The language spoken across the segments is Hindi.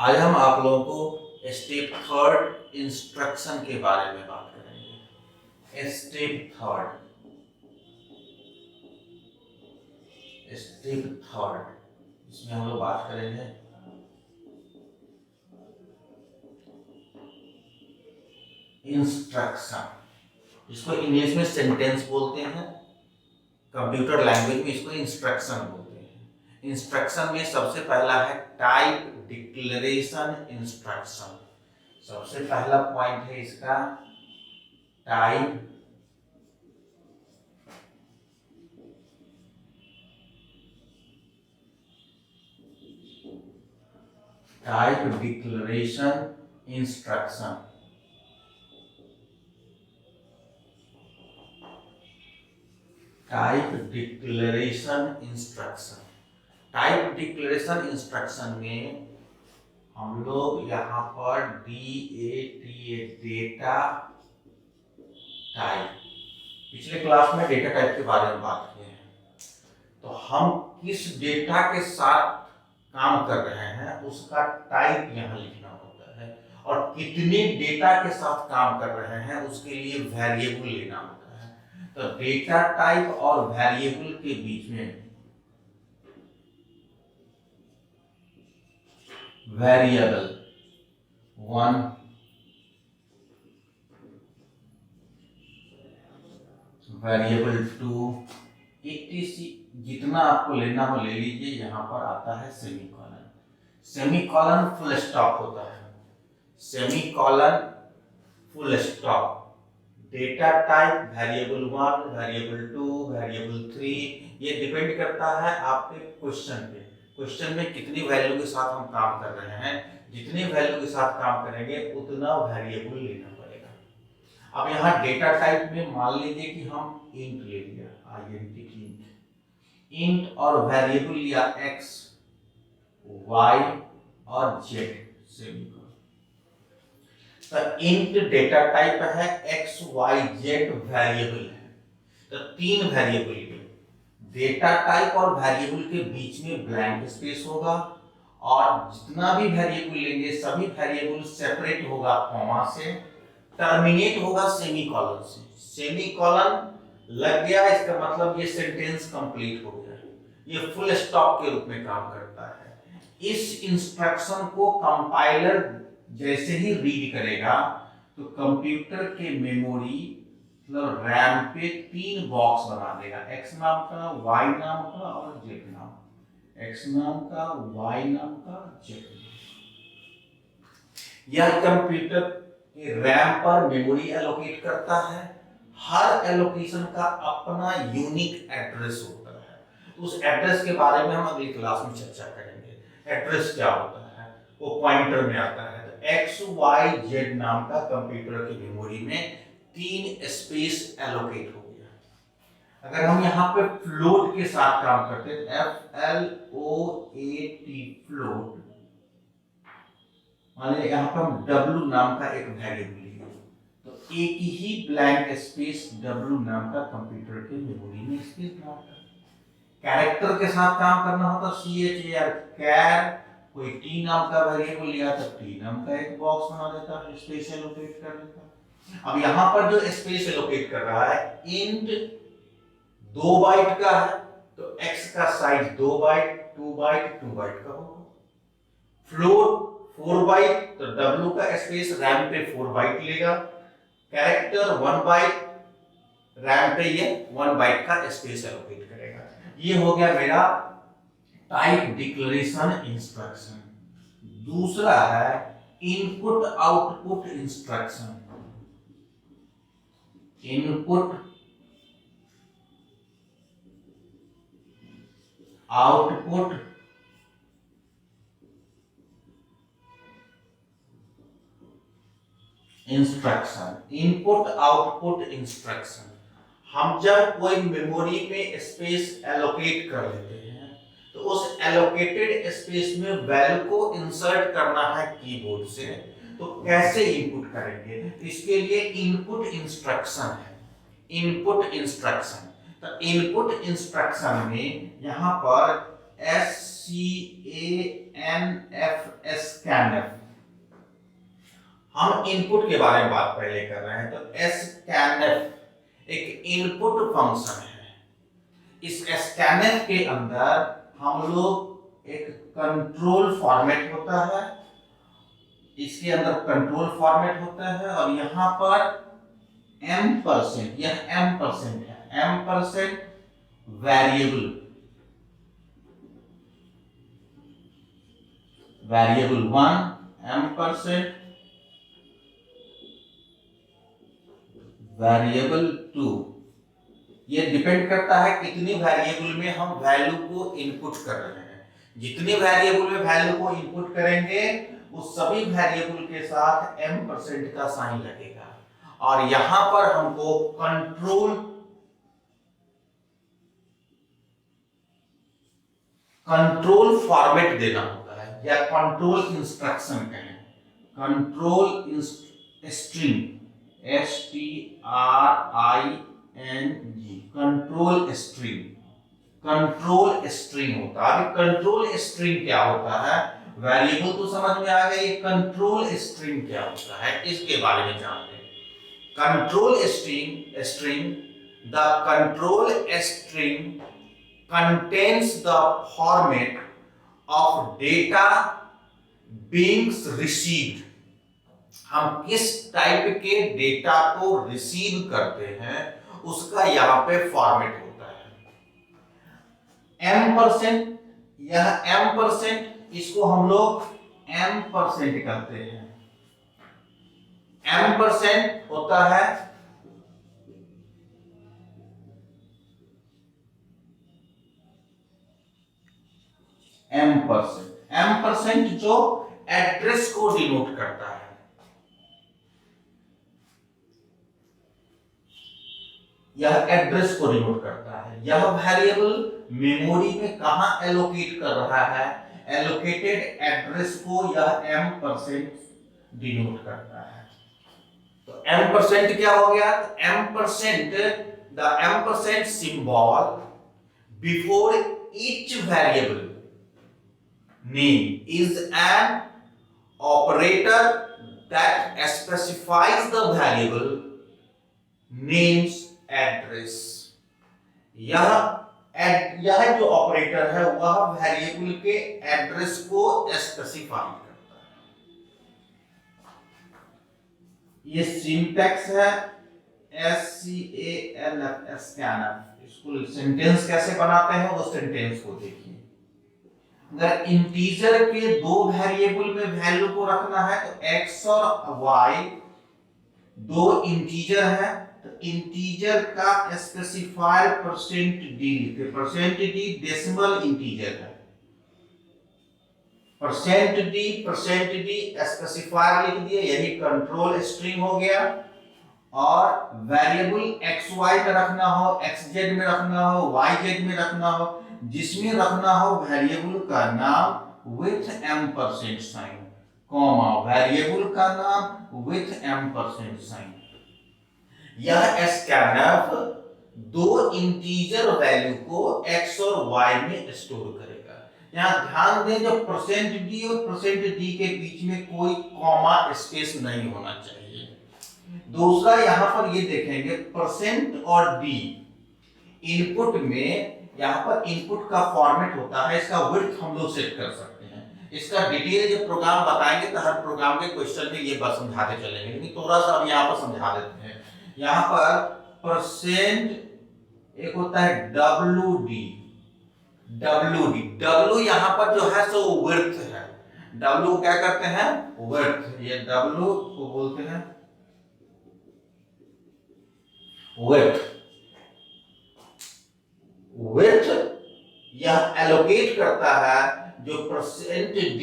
आज हम आप लोगों को स्टेप थर्ड इंस्ट्रक्शन के बारे में बात करेंगे। स्टेप थर्ड इसमें हम लोग बात करेंगे इंस्ट्रक्शन, इसको इंग्लिश में सेंटेंस बोलते हैं, कंप्यूटर लैंग्वेज में इसको इंस्ट्रक्शन बोलते हैं। इंस्ट्रक्शन में सबसे पहला है टाइप डिक्लेरेशन इंस्ट्रक्शन। सबसे पहला पॉइंट है इसका type declaration instruction. Type declaration instruction में हम लोग यहाँ पर डेटा टाइप, पिछले क्लास में डेटा टाइप के बारे में बात किए हैं। तो हम किस डेटा के साथ काम कर रहे हैं उसका टाइप यहाँ लिखना होता है, और कितने डेटा के साथ काम कर रहे हैं उसके लिए वेरिएबल लेना होता है। तो डेटा टाइप और वेरिएबल के बीच में वेरिएबल 1, वेरिएबल 2, जितना आपको लेना हो ले लीजिए। यहाँ पर आता है सेमीकोलन। सेमीकोलन फुल स्टॉप होता है। Semicolon full stop. Data type variable 1, variable 2, variable 3, ये डिपेंड करता है आपके क्वेश्चन पे। क्वेश्चन में कितनी वैल्यू के साथ हम काम कर रहे हैं, जितनी वैल्यू के साथ काम करेंगे उतना वेरिएबल लेना पड़ेगा। अब यहाँ डेटा टाइप में मान लीजिए कि हम इंट ले लिया, इंट और वेरिएबल लिया x, y और z। तो इंट डेटा टाइप है, x, y, z वेरिएबल है। तो 3 वेरिएबल के डेटा टाइप और वेरिएबल के बीच में ब्लैंक स्पेस होगा, और जितना भी वेरिएबल लेंगे सभी वेरिएबल सेपरेट होगा कॉमा से, टर्मिनेट होगा सेमीकोलन से। सेमीकोलन लग गया, इसका मतलब ये सेंटेंस कंप्लीट हो गया। ये फुल स्टॉप के रूप में काम करता है। इस इंस्ट्रक्शन को कंपाइलर जैसे ही रीड करेगा तो कंप्यूटर के मेमोरी मतलब रैम पे 3 बॉक्स बना देगा, x नाम का, y नाम का और z नाम। x नाम का, y नाम का, z नाम। यह कंप्यूटर के रैम पर मेमोरी एलोकेट करता है। हर एलोकेशन का अपना यूनिक एड्रेस होता है। उस एड्रेस के बारे में हम अगली क्लास में चर्चा करेंगे। एड्रेस क्या होता है, वो पॉइंटर में आता है। तो x, y, z नाम का कंप्यूटर की मेमोरी में 3 स्पेस एलोकेट हो गया। अगर हम यहाँ पे फ्लोट के साथ काम करते हैं, FLOAT फ्लोट, माने यहाँ पे हम w नाम का एक वेरिएबल लिया, तो एक ही ब्लैंक स्पेस w नाम का कंप्यूटर के मेमोरी में स्पेस बनाता है। कैरेक्टर के साथ काम करना होता CHAR, कैर, कोई t नाम का वेरिएबल लिया तो t नाम का एक बॉक्स बना देता है, स्पेस एलोकेट कर देता है। अब यहाँ पर जो स्पेस एलोकेट कर रहा है, इंट 2 बाइट का है तो x का साइज 2 बाइट, 2 बाइट, 2 बाइट का होगा। फ्लोट 4 बाइट तो w का स्पेस रैम पे 4 बाइट लेगा। कैरेक्टर 1 बाइट, रैम पे ये 1 बाइट का स्पेस एलोकेट करेगा। ये हो गया मेरा टाइप डिक्लेरेशन इंस्ट्रक्शन। दूसरा है input output instruction. Input output instruction. Input output instruction, हम जब कोई मेमोरी में स्पेस एलोकेट कर लेते हैं तो उस एलोकेटेड स्पेस में वैल्यू को इंसर्ट करना है कीबोर्ड से, तो कैसे इनपुट करेंगे? इसके लिए इनपुट इंस्ट्रक्शन है। इनपुट इंस्ट्रक्शन, तो इनपुट इंस्ट्रक्शन में यहाँ पर SCANF स्कैनफ। हम इनपुट के बारे में बात पहले कर रहे हैं। तो स्कैनफ एक इनपुट फंक्शन है। इस स्कैनफ के अंदर हम लोग एक कंट्रोल फॉर्मेट होता है, इसके अंदर कंट्रोल फॉर्मेट होता है और यहां पर M%, यह M% है, M% वेरिएबल 1, M% वेरिएबल 2। ये डिपेंड करता है कितनी वेरिएबल में हम वैल्यू को इनपुट कर रहे हैं। जितनी वेरिएबल में वैल्यू को इनपुट करेंगे उस सभी वेरिएबल के साथ M% का साइन लगेगा और यहां पर हमको कंट्रोल फॉर्मेट देना होता है या कंट्रोल इंस्ट्रक्शन कहें, control string STRING, control string होता है। अभी कंट्रोल स्ट्रिंग क्या होता है, वेरिएबल तो समझ में आ गया, ये कंट्रोल स्ट्रिंग क्या होता है इसके बारे में जानते हैं। Control string the control string contains the format of data being received। हम किस टाइप के डेटा को रिसीव करते हैं उसका यहां पे फॉर्मेट होता है। M%, यह M%, इसको हम लोग M% करते हैं। M% होता है M% जो एड्रेस को डिनोट करता है। यह एड्रेस को डिनोट करता है। यह वेरिएबल मेमोरी में कहां एलोकेट कर रहा है, एलोकेटेड एड्रेस को यह M% डिनोट करता है। तो M% क्या हो गया, M%, the M% symbol before each variable name is an operator that specifies the variable name's address। यह जो ऑपरेटर है वह वेरिएबल के एड्रेस को स्पेसिफाई करता है। ये सिंटैक्स है SCANF, स्कैनफ। इसको सेंटेंस कैसे बनाते हैं वो सेंटेंस को देखिए। अगर इंटीजर के दो वेरिएबल में वैल्यू को रखना है तो x और y दो इंटीजर है, तो इंटीजर का स्पेसिफायर %d लिखते। %d डेसिमल इंटीजर है, %d स्पेसिफायर लिख दिए, यही कंट्रोल स्ट्रिंग हो गया। और वेरिएबल xy में रखना हो, xz में रखना हो, yz में रखना हो, जिसमें रखना हो वेरिएबल का नाम with M% sign, comma variable का नाम विथ M% साइन। यह स्कैनफ दो इंटीजर वैल्यू को x और y में स्टोर करेगा। यहां ध्यान दें जो %d और %d के बीच में कोई कॉमा स्पेस नहीं होना चाहिए। दूसरा यहां पर ये देखेंगे % और d इनपुट में, यहां पर इनपुट का फॉर्मेट होता है, इसका विड्थ हम लोग सेट कर सकते हैं। इसका डिटेल जब प्रोग्राम बताएंगे तो हर प्रोग्राम के क्वेश्चन में ये बात समझाते चलेंगे, लेकिन थोड़ा सा अब यहां पर समझा देते हैं। यहां पर % एक होता है W यहां पर जो है सो विड्थ है। W क्या करते हैं, विड्थ। ये W को बोलते हैं विड्थ। यह एलोकेट करता है जो %d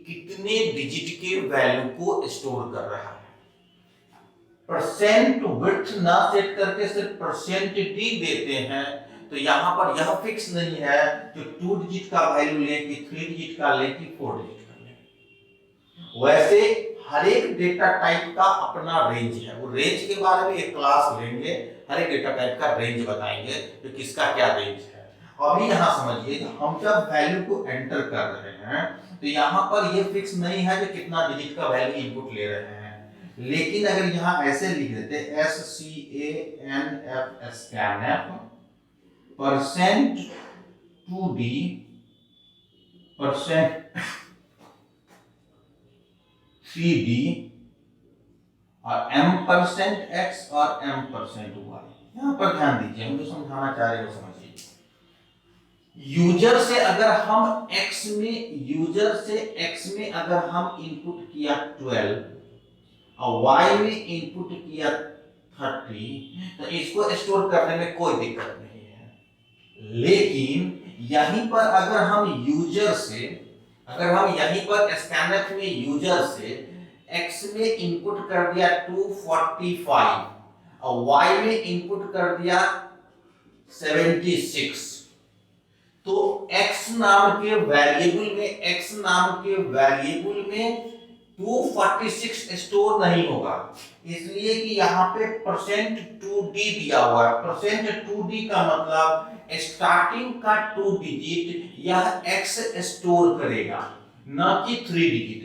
कितने डिजिट के वैल्यू को स्टोर कर रहा है। परसेंट विड्थ ना सेट करके सिर्फ %d देते हैं तो यहां पर यह फिक्स नहीं है जो 2 डिजिट का वैल्यू ले कि 3 डिजिट का ले कि 4 डिजिट का ले। वैसे हर एक डेटा टाइप का अपना रेंज है, वो रेंज के बारे में एक क्लास लेंगे, हर एक डेटा टाइप का रेंज बताएंगे कि किसका क्या रेंज है। अभी यहाँ समझिए, हम जब वैल्यू को एंटर कर रहे हैं तो यहाँ पर ये फिक्स नहीं है कि कितना डिजिट का वैल्यू इनपुट ले रहे हैं, लेकिन अगर यहाँ ऐसे लिख देते SCANF SCANF percent 2D percent 3D और M% X और M%Y। यहाँ पर ध्यान दीजिए, हम जो समझाना चाह रहे हैं वो समझिए। यूजर से X में अगर हम इनपुट किया 12 और Y में इनपुट किया 30, तो इसको स्टोर करने में कोई दिक्कत नहीं है। लेकिन यहीं पर अगर हम यहीं पर स्कैनर में यूजर से X में इनपुट कर दिया 245 और Y में इनपुट कर दिया 76, तो X नाम के वेरिएबल में 246 स्टोर नहीं होगा, इसलिए कि यहाँ पे %2D दिया हुआ है। %2D का मतलब स्टार्टिंग का 2 डिजिट यह X स्टोर करेगा, न कि 3 डिजिट,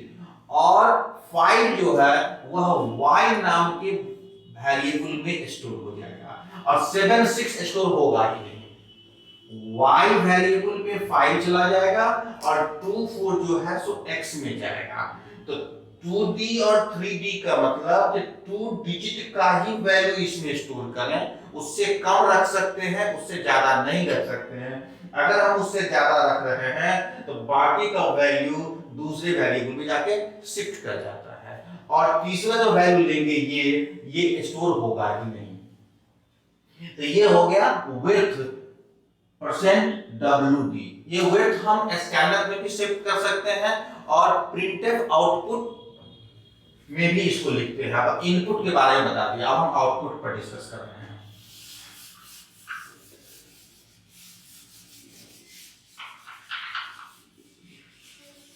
और फाइल जो है वह Y नाम के वेरिएबल में स्टोर हो जाएगा, और 76 स्टोर होगा ही नहीं। Y वेरिएबल में 5 चला जाएगा और 24 जो है सो X में जाएगा। तो 2D और 3D का मतलब 2 डिजिट का ही वैल्यू इसमें स्टोर करें, उससे कम रख सकते हैं, उससे ज्यादा नहीं रख सकते हैं। अगर हम उससे ज्यादा रख रहे हैं तो बाकी का वैल्यू दूसरे वेरिएबल में जाके शिफ्ट कर जाता है, और तीसरा जो वैल्यू लेंगे ये स्टोर होगा ही नहीं। तो ये हो गया विड्थ %WD। ये विड्थ हम स्कैनर में भी शिफ्ट कर सकते हैं और प्रिंटफ आउटपुट में भी इसको लिखते हैं। अब इनपुट के बारे में बता दिया, अब हम आउटपुट पर डिस्कस कर रहे हैं।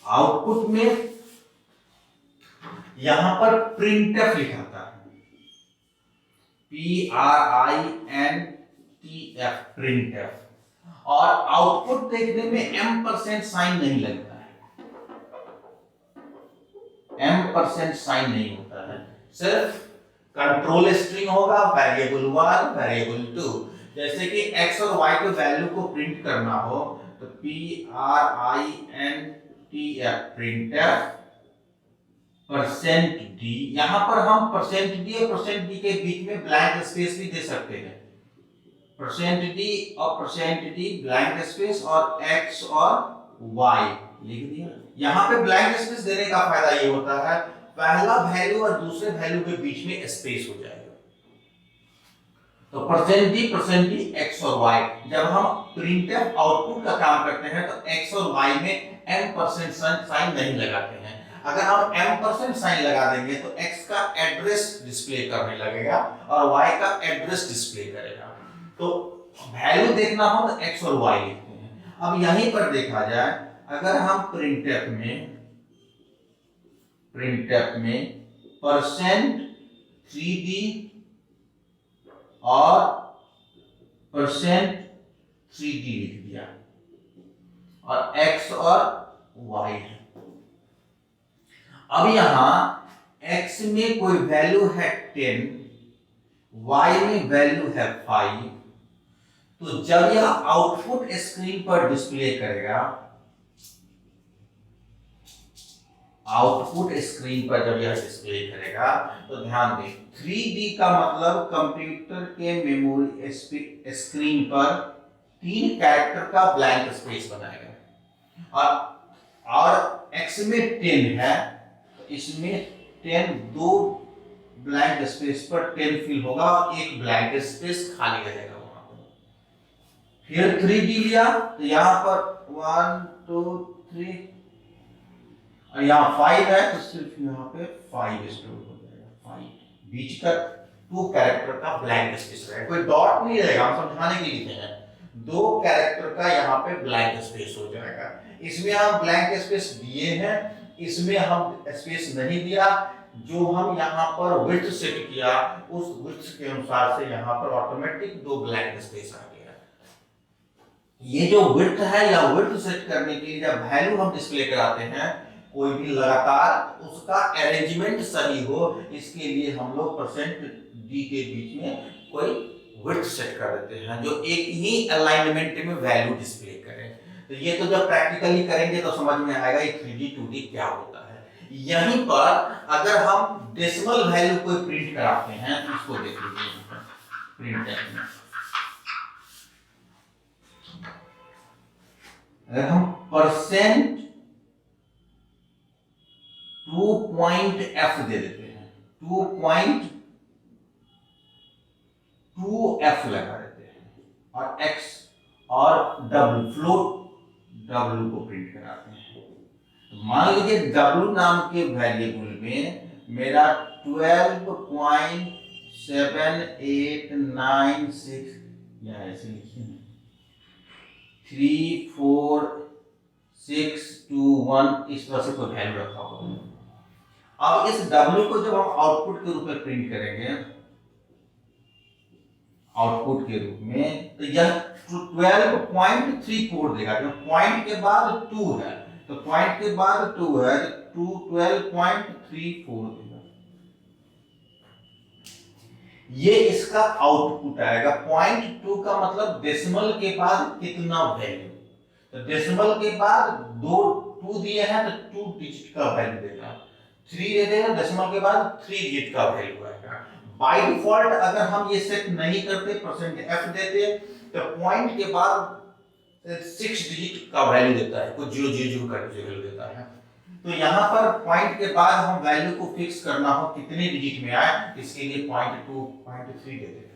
आउटपुट में यहां पर प्रिंटफ लिखा था, PRINTF प्रिंटफ, और आउटपुट देखने में M% साइन नहीं लगता है, M% साइन नहीं होता है, सिर्फ कंट्रोल स्ट्रिंग होगा, वेरिएबल 1 वेरिएबल 2। जैसे कि X और Y के वैल्यू को प्रिंट करना हो तो PRINTF प्रिंटफ %D। यहां पर हम %D और %D के बीच में ब्लैंक स्पेस भी दे सकते हैं, %D और %D ब्लैंक स्पेस, और X और Y लिख दिया। यहां पे ब्लैंक स्पेस देने का फायदा ये होता है, पहला वैल्यू और दूसरे वैल्यू के बीच में स्पेस हो जाएगा। तो %D X और Y, जब हम प्रिंटफ आउटपुट का काम करते हैं तो X और Y में M% साइन नहीं लगाते हैं। अगर हम M% साइन लगा देंगे तो X का एड्रेस डिस्प्ले करने लगेगा और Y का एड्रेस डिस्प्ले करेगा। तो वैल्यू देखना हो तो X और Y लिखते हैं। अब यहीं पर देखा जाए, अगर हम प्रिंटफ में %3D और %3D लिख दिया और X और Y है। अब यहां X में कोई वैल्यू है 10, Y में वैल्यू है 5, तो जब यह आउटपुट स्क्रीन पर डिस्प्ले करेगा, तो ध्यान दें 3D का मतलब कंप्यूटर के मेमोरी स्क्रीन पर 3 कैरेक्टर का ब्लैंक स्पेस बनाएगा, और X में 10 है तो इसमें 10 दो ब्लैंक स्पेस पर 10 फिल होगा और एक ब्लैंक स्पेस खाली रहेगा वहां पर। फिर 3D लिया तो यहां पर 1 2 3 और यहाँ 5 है तो सिर्फ यहाँ पे 5 स्टोर हो जाएगा, 5 बीच का 2 कैरेक्टर का ब्लैंक स्पेस रहेगा, कोई डॉट नहीं रहेगा, हम समझाने के लिए लिखे हैं, 2 कैरेक्टर का यहाँ पे ब्लैंक स्पेस हो जाएगा। इसमें हम ब्लैंक स्पेस दिए हैं, इसमें हम स्पेस नहीं दिया, जो हम यहाँ पर विड्थ सेट किया उस विड्थ के अनुसार से यहाँ पर ऑटोमेटिक 2 ब्लैंक स्पेस आ गया। ये जो विड्थ है या विड्थ सेट करने के लिए जब वैल्यू हम डिस्प्ले कराते हैं कोई भी लगातार उसका अरेंजमेंट सही हो, इसके लिए हम लोग परसेंट डी के बीच में कोई विड्थ सेट कर देते हैं जो एक ही अलाइनमेंट में वैल्यू डिस्प्ले करे। तो ये तो जब प्रैक्टिकली करेंगे तो समझ में आएगा ये 3D 2D क्या होता है। यहीं पर अगर हम डेसिमल वैल्यू कोई प्रिंट कराते हैं तो इसको देख लीजिए प्रिंट करना। अगर हम परसेंट 2.f दे देते हैं, 2.2f लगा देते हैं और x और w फ्लोट w को प्रिंट कराते हैं, तो मान लीजिए w नाम के वेरिएबल में मेरा 12.7896 या ऐसे लिखिए 34621 इस तरह से कोई वैल्यू रखा होगा। अब इस w को जब हम आउटपुट के रूप में प्रिंट करेंगे आउटपुट के रूप में, तो यह 12.34 देगा। जो पॉइंट के बाद 2 है तो पॉइंट के बाद 2 है तो 12.34 देगा। ये इसका आउटपुट आएगा। 0.2 का मतलब डेसिमल के बाद कितना वैल्यू, तो डेसिमल के बाद 2 दिए हैं तो 2 डिजिट का वैल्यू देगा, 3 दे देगा डेसिमल के बाद 3 डिजिट का वैल्यू आएगा। बाय डिफॉल्ट अगर हम ये सेट नहीं करते परसेंट f देते तो पॉइंट के बाद 6 डिजिट का वैल्यू देता है, कुछ 000 करके वैल्यू देता है। तो यहाँ पर पॉइंट के बाद हम वैल्यू को फिक्स करना हो कितने डिजिट में आए, इसके लिए 0.2 0.3 दे देते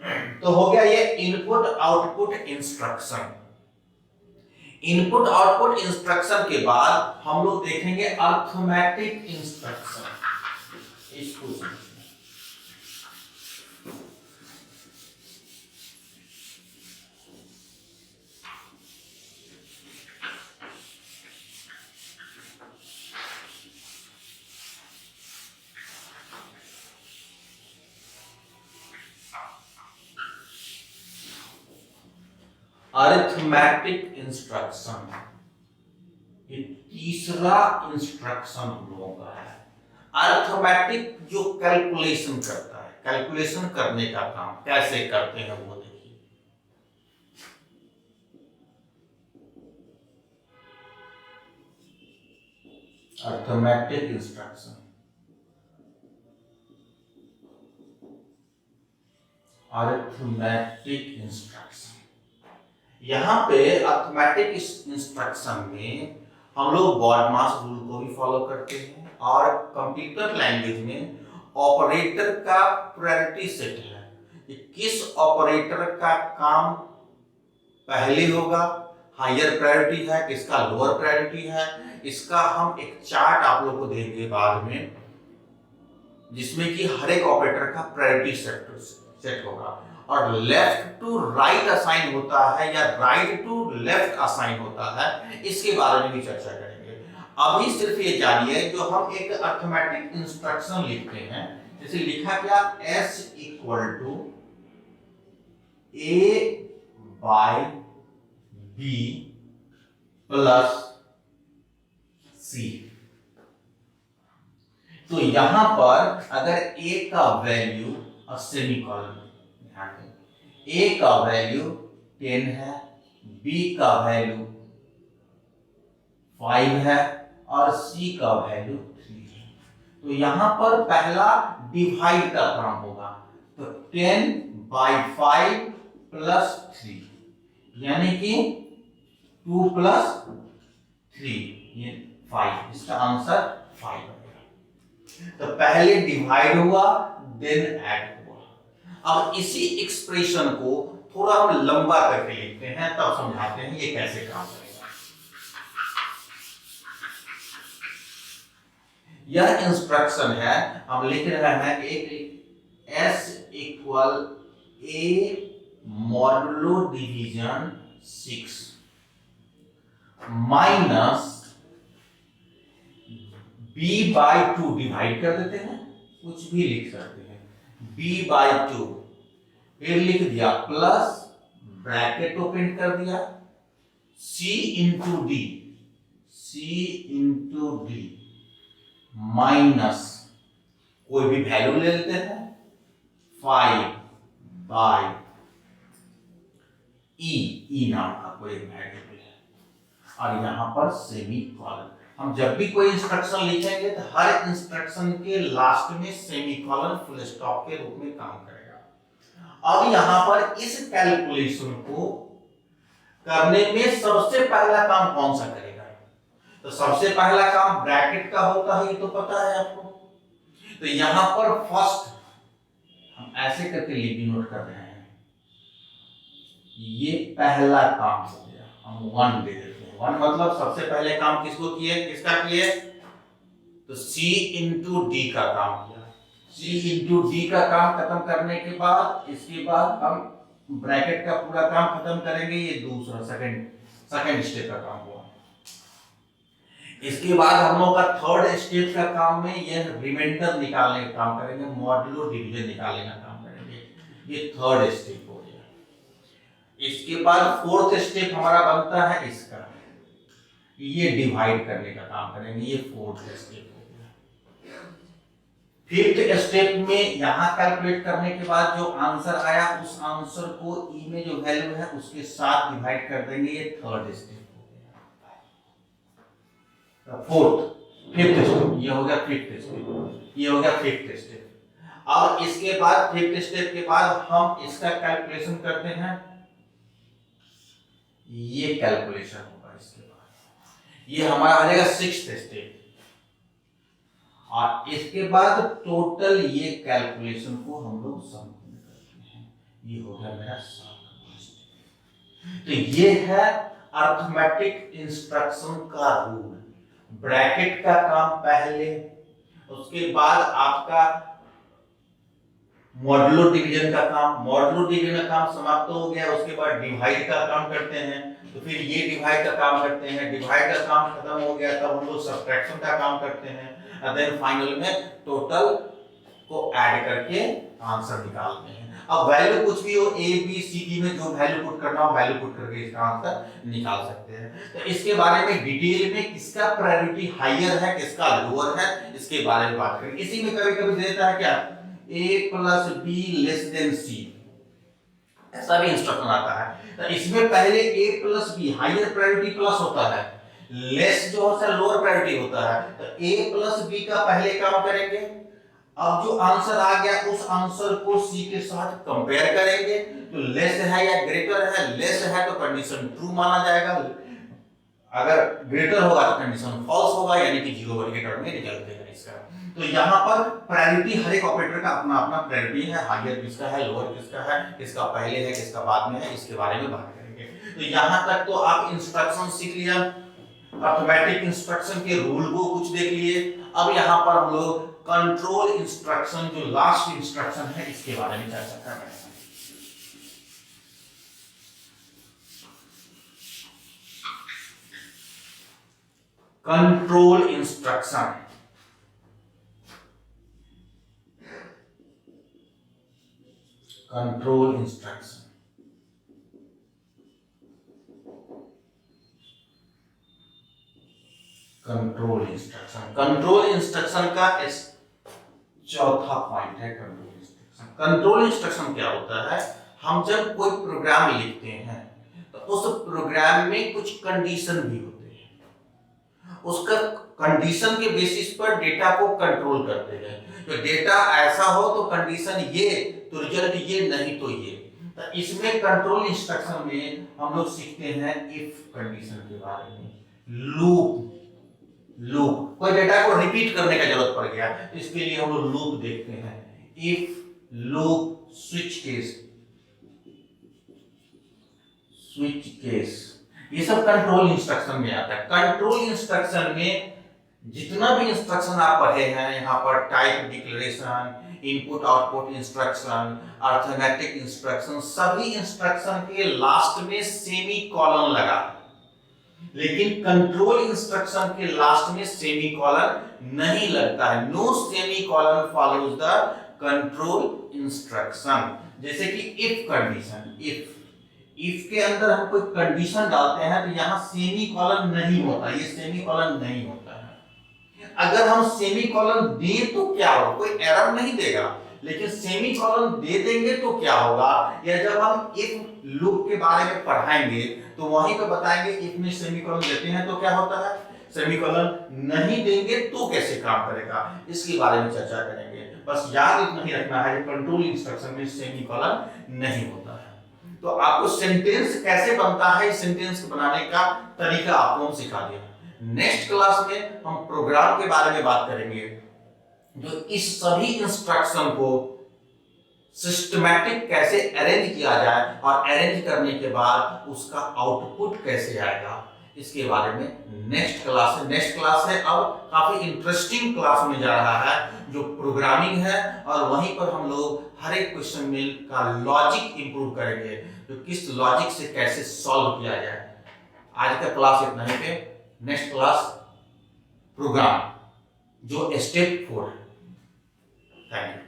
हैं। तो हो गया ये input output instruction. Input output instruction के बाद हम लोग देखेंगे अरिथमेटिक इंस्ट्रक्शन। इसको अरिथमेटिक इंस्ट्रक्शन ये तीसरा इंस्ट्रक्शन हम लोगों का है। अरिथमेटिक जो कैलकुलेशन करता है, कैलकुलेशन करने का काम कैसे करते हैं वो देखिए। अरिथमेटिक इंस्ट्रक्शन, अरिथमेटिक इंस्ट्रक्शन, यहाँ पे अरिथमेटिक इंस्ट्रक्शन में हम लोग बॉडमास रूल को भी फॉलो करते हैं और कंप्यूटर लैंग्वेज में ऑपरेटर का प्रायोरिटी सेट है कि किस ऑपरेटर का काम पहले होगा, हायर प्रायोरिटी है, किसका लोअर प्रायोरिटी है। इसका हम एक चार्ट आप लोग को देंगे बाद में जिसमें कि हर एक ऑपरेटर का प्रायोरिटी सेट होगा और लेफ्ट टू राइट असाइन होता है या राइट टू लेफ्ट असाइन होता है, इसके बारे में भी चर्चा करेंगे। अभी सिर्फ ये जानिए जो हम एक अरिथमेटिक इंस्ट्रक्शन लिखते हैं, जैसे लिखा क्या s equal to a by b plus c। तो यहां पर अगर a का वैल्यू और सेमीकोलन a का वैल्यू 10 है, b का वैल्यू 5 है और c का वैल्यू 3 है। तो यहां पर पहला डिवाइड का काम होगा, तो 10 बाय 5 प्लस 3 यानी कि 2 प्लस 3 ये 5, इसका आंसर 5 है। तो पहले डिवाइड हुआ देन ऐड हुआ। अब इसी एक्सप्रेशन को थोड़ा हम लंबा करके लिखते हैं तब समझाते हैं ये कैसे काम करेगा। यह इंस्ट्रक्शन है, हम लिख रहे हैं एक s equal a modulo division 6 minus b by 2 divide कर देते हैं, कुछ भी लिख सकते हैं b बाय 2, फिर लिख दिया प्लस ब्रैकेट ओपन कर दिया, C into D, C into D minus कोई भी वैल्यू ले लेते हैं 5 बाय ई नाम का कोई वेरिएबल है, और यहां पर सेमी कॉलन। हम जब भी कोई इंस्ट्रक्शन लिखेंगे तो हर इंस्ट्रक्शन के लास्ट में सेमी कॉलन फुल स्टॉप के रूप में काम करेगा। अब यहां पर इस कैलकुलेशन को करने में सबसे पहला काम कौन सा करेगा? तो सबसे पहला काम ब्रैकेट का होता है, ये तो पता है आपको। तो यहां पर फर्स्ट हम ऐसे करके लिखी नोट कर रहे हैं, ये पहला काम हो गया, हम 1 दे देते हैं। 1 मतलब सबसे पहले काम किसको किए, किसका किए? तो C इंटू डी का काम किया। C इंटू डी का काम खत्म करने के बाद इसके बाद हम ब्रैकेट का पूरा काम खत्म करेंगे, ये दूसरा सेकंड स्टेप का काम हुआ। इसके बाद हम लोग का थर्ड स्टेप का काम में ये रिमाइंडर निकालने का काम करेंगे, मॉड्यूलो डिवीजन निकालने का काम करेंगे, ये थर्ड स्टेप हो गया। इसके बाद फोर्थ स्टेप हमारा बनता है इसका, ये डिवाइड करने का काम करेंगे, ये फोर्थ स्टेप हो गया। फिफ्थ स्टेप में यहां कैलकुलेट करने के बाद जो आंसर आया उस आंसर को ई में जो वैल्यू है उसके साथ डिवाइड कर देंगे, ये थर्ड स्टेप हो गया। फिफ्थ स्टेप ये हो गया, फिफ्थ स्टेप ये हो गया, फिफ्थ स्टेप। और इसके बाद फिफ्थ स्टेप के बाद हम इसका कैलकुलेशन करते हैं, ये कैलकुलेशन होगा। इसके बाद ये हमारा आ जाएगा सिक्स्थ स्टेप, और इसके बाद टोटल ये कैलकुलेशन को हम लोग संपूर्ण करते हैं, ये हो गया मेरा सातवां स्टेप। तो ये है अर्थमेटिक इंस्ट्रक्शन का रूल। ब्रैकेट का काम पहले, उसके बाद आपका मॉड्यूलो डिवीजन का काम, मॉड्यूलो डिवीजन का काम समाप्त हो गया, उसके बाद डिवाइड का काम करते हैं, तो फिर ये डिवाइड का काम करते हैं, डिवाइड का काम खत्म हो गया तब हम लोग सब्ट्रैक्शन का काम करते हैं, और देन फाइनल में टोटल को ऐड करके आंसर निकालते हैं। अब वैल्यू कुछ भी हो, ए बी सी डी में जो वैल्यू पुट करना हो वैल्यू पुट करके इसका आंसर निकाल सकते हैं। तो इसके बारे में डिटेल में किसका प्रायोरिटी हायर है, किसका लोअर है, इसके बारे में बात करेंगे। इसी में कभी-कभी देता है क्या, a plus B less than C, ऐसा भी इंस्ट्रक्शन आता है। तो इसमें पहले a plus B higher priority plus होता है, लेस जो होता है लोअर प्रायोरिटी होता है। तो a प्लस बी का पहले काम करेंगे, अब जो आंसर आ गया उस आंसर को सी के साथ कंपेयर करेंगे, तो लेस है या ग्रेटर है, लेस है तो कंडीशन ट्रू माना जाएगा, अगर ग्रेटर होगा तो कंडीशन फॉल्स होगा, यानी कि 0 1 के टर्म में रिजल्ट देगा इसका। तो यहाँ पर प्रायोरिटी हर एक ऑपरेटर का अपना अपना प्रायोरिटी है, हायर किसका है, लोअर किसका है, किसका पहले है, किसका बाद में है, इसके बारे में बात करेंगे। तो यहाँ तक तो आप इंस्ट्रक्शन सीख लिया, अर्थमेटिक इंस्ट्रक्शन के रूल को कुछ देख लिए। अब यहाँ पर हम लोग कंट्रोल इंस्ट्रक्शन जो लास्ट इंस्ट्रक्शन है इसके बारे में चर्चा कर रहे हैं। Control instruction, control instruction control instruction का इस चौथा पॉइंट है कंट्रोल इंस्ट्रक्शन। कंट्रोल इंस्ट्रक्शन क्या होता है, हम जब कोई प्रोग्राम लिखते हैं तो उस प्रोग्राम में कुछ कंडीशन भी होते हैं, उसका कंडीशन के बेसिस पर डेटा को कंट्रोल करते हैं। तो डेटा ऐसा हो तो कंडीशन ये, तो रिजल्ट ये, नहीं तो ये। तो इसमें कंट्रोल इंस्ट्रक्शन में हम लोग सीखते हैं इफ कंडीशन के बारे में, लूप कोई डेटा को रिपीट करने का जरूरत पड़ गया तो इसके लिए हम लोग लूप देखते हैं, इफ लूप, स्विच केस, ये सब कंट्रोल इंस्ट्रक्शन में आता है। कंट्रोल इंस्ट्रक्शन में जितना भी इंस्ट्रक्शन आप पढ़े हैं यहाँ पर, type declaration, input output instruction, arithmetic instruction, सभी इंस्ट्रक्शन के लास्ट में सेमी कॉलन लगा, लेकिन कंट्रोल इंस्ट्रक्शन के लास्ट में सेमी कॉलन नहीं लगता है। No semicolon follows the control instruction. जैसे कि इफ कंडीशन, इफ के अंदर हम कोई कंडीशन डालते हैं तो यहाँ सेमी कॉलन नहीं होता, ये सेमी कॉलन नहीं होता है। अगर हम सेमी कॉलन दे तो क्या होगा, कोई एरर नहीं देगा, लेकिन सेमी कॉलन दे देंगे तो क्या होगा, या जब हम इफ लूप के बारे में पढ़ाएंगे तो वहीं पे बताएंगे इफ में सेमी कॉलन देते हैं तो क्या होता है, सेमी कॉलन नहीं देंगे तो कैसे काम करेगा, इसके बारे में चर्चा करेंगे। बस याद इतना ही रखना है, कंट्रोल इंस्ट्रक्शन में सेमी कॉलन नहीं होता है। तो आपको सेंटेंस कैसे बनता है, सेंटेंस बनाने का तरीका आपको हम सिखा दिया। नेक्स्ट क्लास में हम प्रोग्राम के बारे में बात करेंगे, जो इस सभी इंस्ट्रक्शन को सिस्टमैटिक कैसे अरेंज किया जाए और अरेंज करने के बाद उसका आउटपुट कैसे आएगा, इसके बारे में नेक्स्ट क्लास है। अब काफी इंटरेस्टिंग क्लास में जा रहा है जो प्रोग्रामिंग है, और वहीं पर हम लोग हर एक क्वेश्चन में का लॉजिक इंप्रूव करेंगे, तो किस लॉजिक से कैसे सॉल्व किया जाए। आज का क्लास इतना ही पे, नेक्स्ट क्लास प्रोग्राम जो स्टेप 4 है। Thank you.